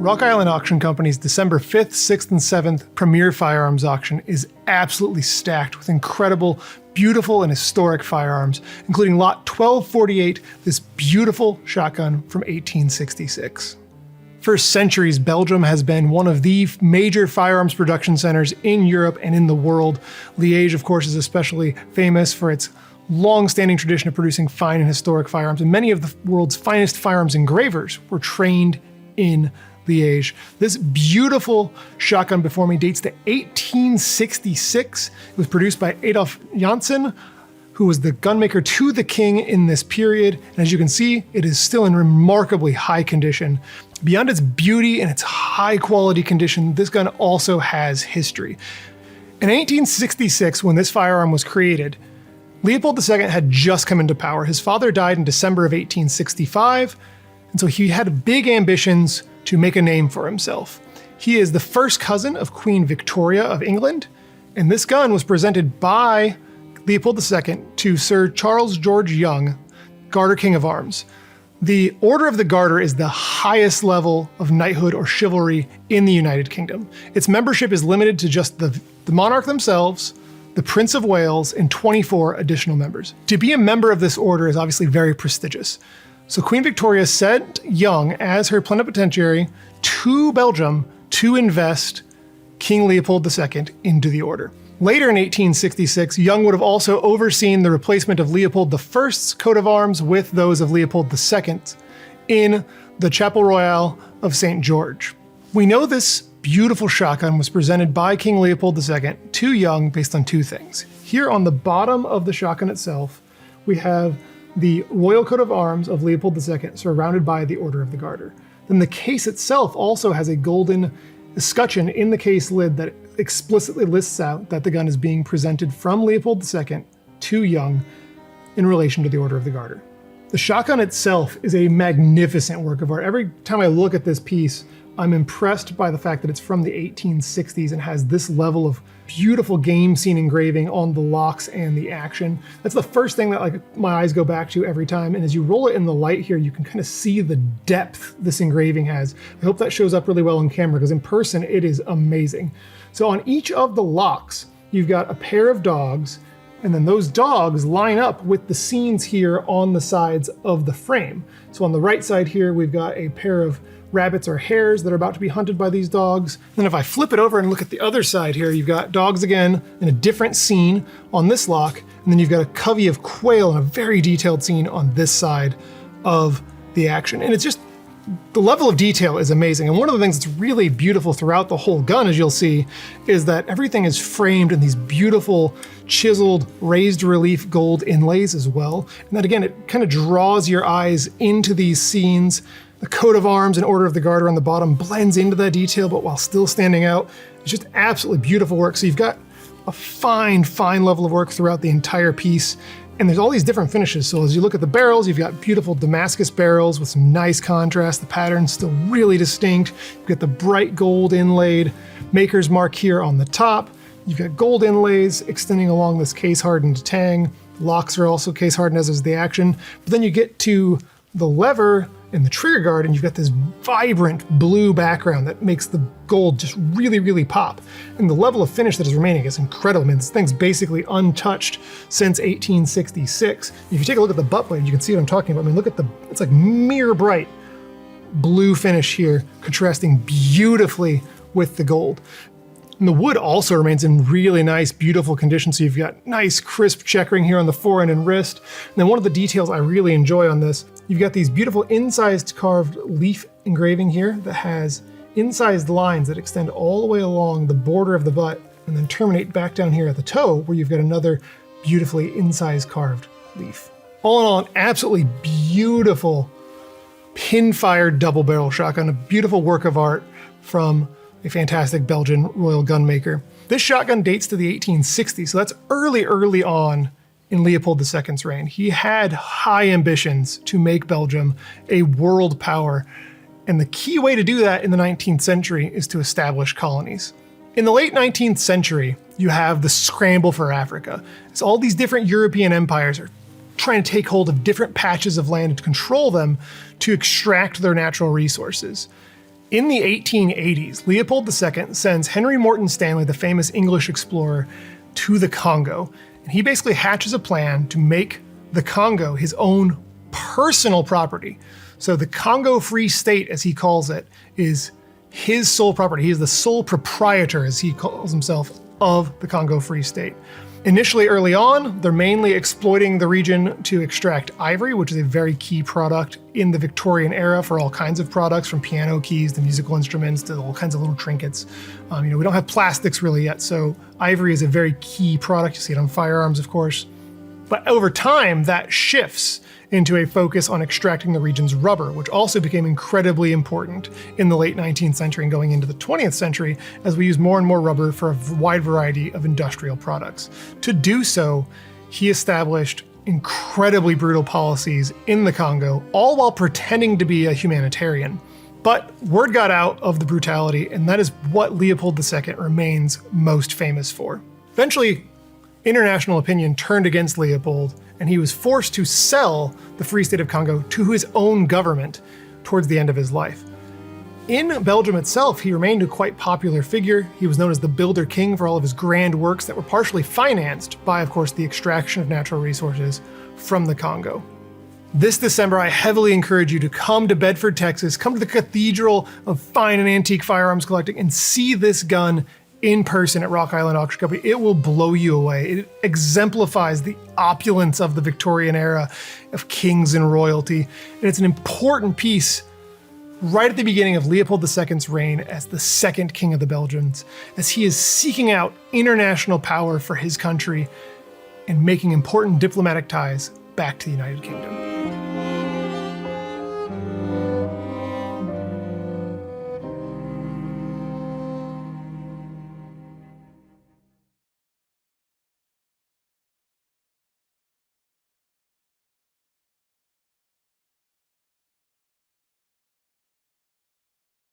Rock Island Auction Company's December 5th, 6th, and 7th premier firearms auction is absolutely stacked with incredible, beautiful, and historic firearms, including Lot 1248, this beautiful shotgun from 1866. For centuries, Belgium has been one of the major firearms production centers in Europe and in the world. Liege, of course, is especially famous for its long-standing tradition of producing fine and historic firearms, and many of the world's finest firearms engravers were trained in Liege. This beautiful shotgun before me dates to 1866. It was produced by Adolf Janssen, who was the gunmaker to the king in this period. And as you can see, it is still in remarkably high condition. Beyond its beauty and its high quality condition, this gun also has history. In 1866, when this firearm was created, Leopold II had just come into power. His father died in December of 1865, and so he had big ambitions to make a name for himself. He is the first cousin of Queen Victoria of England, and this gun was presented by Leopold II to Sir Charles George Young, Garter King of Arms. The Order of the Garter is the highest level of knighthood or chivalry in the United Kingdom. Its membership is limited to just the monarch themselves, the Prince of Wales, and 24 additional members. To be a member of this order is obviously very prestigious. So Queen Victoria sent Young as her plenipotentiary to Belgium to invest King Leopold II into the order. Later in 1866, Young would have also overseen the replacement of Leopold I's coat of arms with those of Leopold II in the Chapel Royal of St. George. We know this beautiful shotgun was presented by King Leopold II to Young based on two things. Here on the bottom of the shotgun itself, we have the royal coat of arms of Leopold II surrounded by the Order of the Garter. Then the case itself also has a golden escutcheon in the case lid that explicitly lists out that the gun is being presented from Leopold II to Young in relation to the Order of the Garter. The shotgun itself is a magnificent work of art. Every time I look at this piece, I'm impressed by the fact that it's from the 1860s and has this level of beautiful game scene engraving on the locks and the action. That's the first thing that my eyes go back to every time. And as you roll it in the light here, you can kind of see the depth this engraving has. I hope that shows up really well on camera because in person it is amazing. So on each of the locks, you've got a pair of dogs, and then those dogs line up with the scenes here on the sides of the frame. So on the right side here, we've got a pair of rabbits or hares that are about to be hunted by these dogs. Then if I flip it over and look at the other side here, you've got dogs again in a different scene on this lock, and then you've got a covey of quail in a very detailed scene on this side of the action. And it's just, the level of detail is amazing. And one of the things that's really beautiful throughout the whole gun, as you'll see, is that everything is framed in these beautiful, chiseled, raised relief gold inlays as well. And that again, it kind of draws your eyes into these scenes. The coat of arms and Order of the Garter on the bottom blends into that detail, but while still standing out. It's just absolutely beautiful work. So you've got a fine, fine level of work throughout the entire piece. And there's all these different finishes. So as you look at the barrels, you've got beautiful Damascus barrels with some nice contrast. The pattern's still really distinct. You've got the bright gold inlaid maker's mark here on the top. You've got gold inlays extending along this case-hardened tang. Locks are also case-hardened, as is the action. But then you get to the lever and the trigger guard, and you've got this vibrant blue background that makes the gold just really, really pop. And the level of finish that is remaining is incredible. I mean, this thing's basically untouched since 1866. If you take a look at the butt blade, you can see what I'm talking about. I mean, look at it's like mirror bright blue finish here, contrasting beautifully with the gold. And the wood also remains in really nice, beautiful condition. So you've got nice, crisp checkering here on the forehand and wrist. And then one of the details I really enjoy on this, you've got these beautiful incised carved leaf engraving here that has incised lines that extend all the way along the border of the butt and then terminate back down here at the toe, where you've got another beautifully incised carved leaf. All in all, an absolutely beautiful pinfire double barrel shotgun, a beautiful work of art from a fantastic Belgian royal gunmaker. This shotgun dates to the 1860s, so that's early on in Leopold II's reign. He had high ambitions to make Belgium a world power, and the key way to do that in the 19th century is to establish colonies. In the late 19th century, you have the scramble for Africa, as all these different European empires are trying to take hold of different patches of land and control them to extract their natural resources. In the 1880s, Leopold II sends Henry Morton Stanley, the famous English explorer, to the Congo. And he basically hatches a plan to make the Congo his own personal property. So the Congo Free State, as he calls it, is his sole property. He is the sole proprietor, as he calls himself, of the Congo Free State. Initially, early on, they're mainly exploiting the region to extract ivory, which is a very key product in the Victorian era for all kinds of products, from piano keys to musical instruments to all kinds of little trinkets. We don't have plastics really yet, so ivory is a very key product. You see it on firearms, of course. But over time, that shifts into a focus on extracting the region's rubber, which also became incredibly important in the late 19th century and going into the 20th century as we use more and more rubber for a wide variety of industrial products. To do so, he established incredibly brutal policies in the Congo, all while pretending to be a humanitarian. But word got out of the brutality, and that is what Leopold II remains most famous for. Eventually, international opinion turned against Leopold, and he was forced to sell the Free State of Congo to his own government towards the end of his life. In Belgium itself, he remained a quite popular figure. He was known as the Builder King for all of his grand works that were partially financed by, of course, the extraction of natural resources from the Congo. This December, I heavily encourage you to come to Bedford, Texas, come to the Cathedral of Fine and Antique Firearms Collecting, and see this gun in person at Rock Island Auction Company. It will blow you away. It exemplifies the opulence of the Victorian era of kings and royalty. And it's an important piece right at the beginning of Leopold II's reign as the second king of the Belgians, as he is seeking out international power for his country and making important diplomatic ties back to the United Kingdom.